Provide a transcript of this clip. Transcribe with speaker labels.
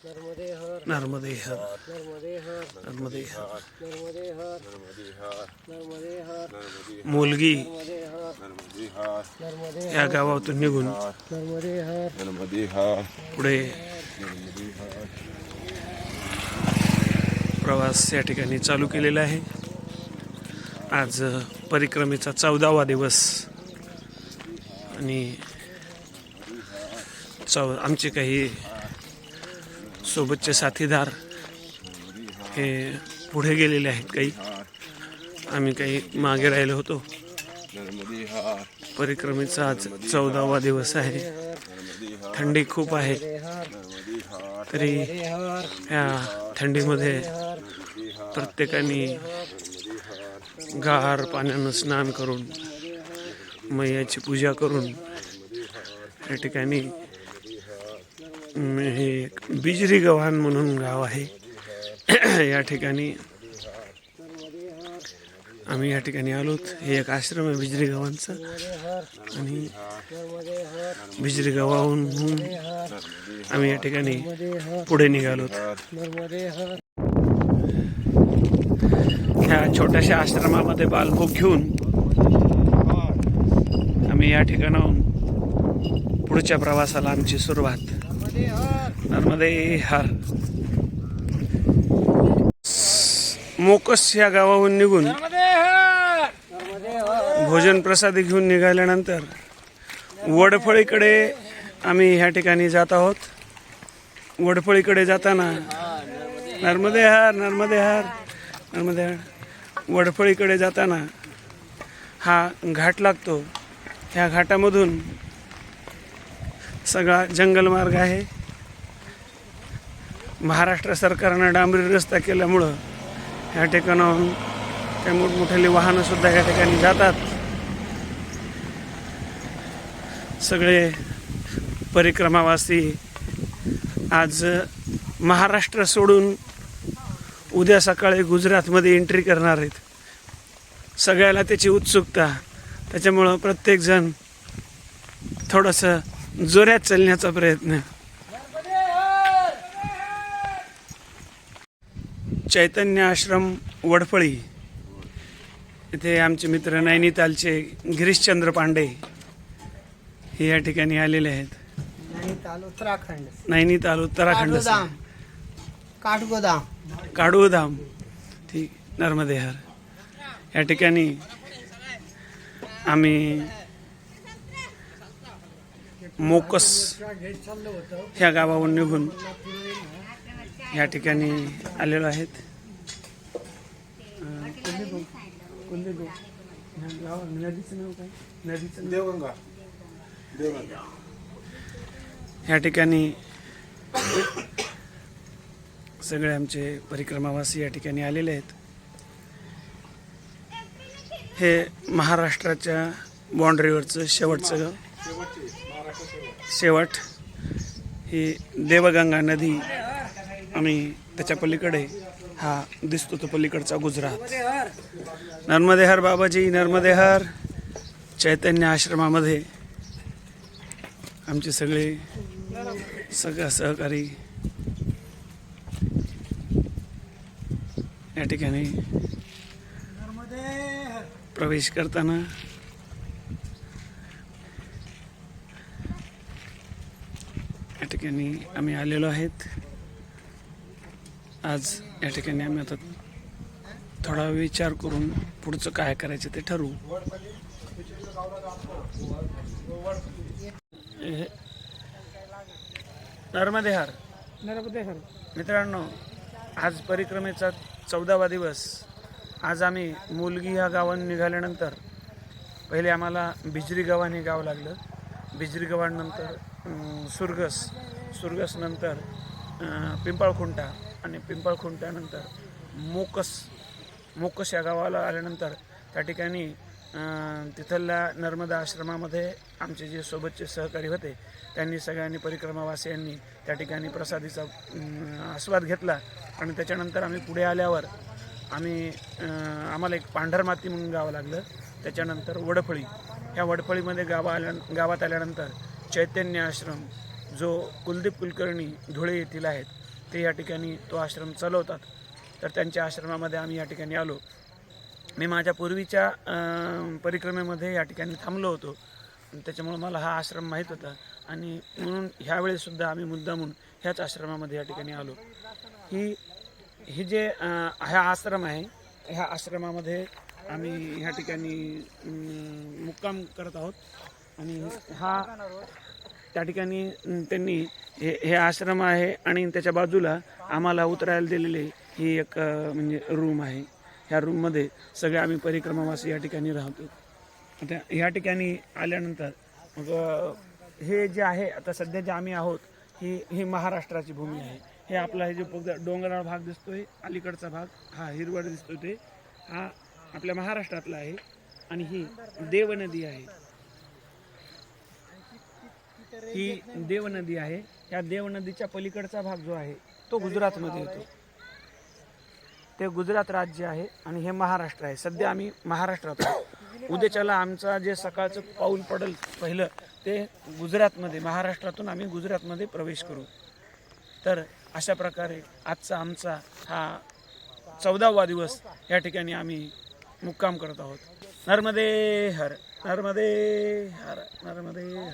Speaker 1: नर्मदे हर
Speaker 2: नर्मदे हर
Speaker 1: नर्मदे हर
Speaker 2: नर्मदे हर
Speaker 1: नर्मदे हर नर्मदे हर
Speaker 2: मुलगी
Speaker 1: नर्मदे हर नर्मदे
Speaker 2: या गावातून निघून
Speaker 1: नर्मदे हर
Speaker 2: पुढे प्रवास या ठिकाणी चालू केलेला आहे। आज परिक्रमेचा 14वा दिवस आणि आमचे काही सोबतचे साथीदार हे पुढे गेलेले आहेत, काही आम्ही काही मागे राहिलो होतो। परिक्रमेचा आज 14वा दिवस आहे। थंडी खूप आहे, तरी या थंडीमध्ये प्रत्येकाने गार पाण्यानं स्नान करून मैयाची पूजा करून या ठिकाणी हे बिजरी गव्हाण म्हणून गाव आहे। या ठिकाणी आम्ही या ठिकाणी आलोत। हे एक आश्रम आहे बिजरी गव्हाणचा आणि बिजरी गव्हाणहून आम्ही या ठिकाणी पुढे निघालोत। ह्या छोट्याशा आश्रमामध्ये बालभोग घेऊन आम्ही या ठिकाणाहून पुढच्या प्रवासाला आमची सुरुवात। नर्मदे हर। मोकस या गावाहून निघून भोजन प्रसादी घेऊन निघाल्यानंतर वडफळीकडे आम्ही ह्या ठिकाणी जात आहोत। वडफळीकडे जाताना नर्मदे हर नर्मदे हर नर्मदे हर वडफळीकडे जाताना हा घाट लागतो। ह्या घाटामधून सगळा जंगल मार्ग आहे। महाराष्ट्र सरकारनं डांबरी रस्ता केल्यामुळं ह्या ठिकाणाहून काही मोठमोठे वाहनं सुद्धा या ठिकाणी जातात। सगळे परिक्रमावासी आज महाराष्ट्र सोडून उद्या सकाळी गुजरातमध्ये एंट्री करणार आहेत। सगळ्याला त्याची उत्सुकता, त्याच्यामुळं प्रत्येकजण थोडंसं जोरात चालण्याचा प्रयत्न। चैतन्य आश्रम वडफळी इथे आमचे मित्र नैनितालचे गिरीशचंद्र पांडे हे या ठिकाणी आलेले आहेत। नैनिताल उत्तराखंड काठगोदाम ठीक नर्मदे हर। या ठिकाणी आम्ही मोकस ह्या गावाहून निघून या ठिकाणी आलेलो आहेत। या ठिकाणी सगळे आमचे परिक्रमावासी या ठिकाणी आलेले आहेत। हे महाराष्ट्राच्या बाँड्रीवरचं शेवटचं गाव, शेवट ही देवगंगा नदी। आम्ही त्याच्या पलीकडे हा दिसतो तो पलीकडचा गुजरात। नर्मदे हर बाबाजी नर्मदे हर। चैतन्य आश्रमामध्ये आमचे सगळे सहकारी या ठिकाणी प्रवेश करताना या ठिकाणी आम्ही आलेलो आहेत। आज या ठिकाणी आम्ही आता थोडा विचार करून पुढचं काय करायचं ते ठरवू। नर्मदे हर
Speaker 1: नर्मदे हर।
Speaker 2: मित्रांनो, आज परिक्रमेचा 14वा दिवस। आज आम्ही मुलगी ह्या गावाने निघाल्यानंतर पहिले आम्हाला बिजरी गव्हाण हे गाव लागलं। बिजरी गव्हाण नंतर सुरगस नंतर पिंपळखुंटा आणि पिंपळखुंट्यानंतर मोकस या गावाला आल्यानंतर त्या ठिकाणी तिथल्या नर्मदा आश्रमामध्ये आमचे जे सोबतचे सहकारी होते त्यांनी सगळ्यांनी परिक्रमावासियांनी त्या ठिकाणी प्रसादीचा आस्वाद घेतला। आणि त्याच्यानंतर आम्ही पुढे आल्यावर आम्हाला एक पांढरमाती म्हणून गाव लागलं। त्याच्यानंतर वडफळी, ह्या वडफळीमध्ये गावात आल्यानंतर चैतन्य आश्रम जो कुलदीप कुलकर्णी धुळे येथील आहेत ते या ठिकाणी तो आश्रम चालवतात. तर त्यांच्या आश्रमामध्ये आम्ही या ठिकाणी आलो. मी माझ्या पूर्वीच्या परिक्रमेमध्ये या ठिकाणी थांबलो होतो, त्याच्यामुळं मला हा आश्रम माहीत होता आणि म्हणून ह्यावेळेसुद्धा आम्ही मुद्दामून ह्याच आश्रमामध्ये या ठिकाणी आलो. ही जे हा आश्रम आहे, ह्या आश्रमामध्ये आम्ही ह्या ठिकाणी मुक्काम करत आहोत आणि हा त्या ठिकाणी त्यांनी हे आश्रम आहे आणि त्याच्या बाजूला आम्हाला उतरायला दिलेले ही एक म्हणजे रूम आहे. ह्या रूममध्ये सगळे आम्ही परिक्रमावासी या ठिकाणी राहतो. आता ह्या ठिकाणी आल्यानंतर मग हे जे आहे आता सध्या जे आम्ही आहोत ही महाराष्ट्राची भूमी आहे. हे आपला हे जो डोंगराळ भाग दिसतोय, अलीकडचा भाग हा हिरवळ दिसतोय, ते हा आपल्या महाराष्ट्रातला आहे. आणि ही देवनदी आहे, ही देवनदी आहे. या देवनदीच्या पलीकडचा भाग जो आहे तो गुजरातमध्ये येतो. ते गुजरात राज्य आहे आणि हे महाराष्ट्र आहे. सध्या आम्ही महाराष्ट्रात आहोत. उद्याच्याला आमचा जे सकाळचं पाऊल पडेल पहिलं ते गुजरातमध्ये, महाराष्ट्रातून आम्ही गुजरातमध्ये प्रवेश करू. तर अशा प्रकारे आजचा आमचा हा 14वा दिवस या ठिकाणी आम्ही मुक्काम करत आहोत. नर्मदे हर, नर्मदे हर, नर्मदे हर.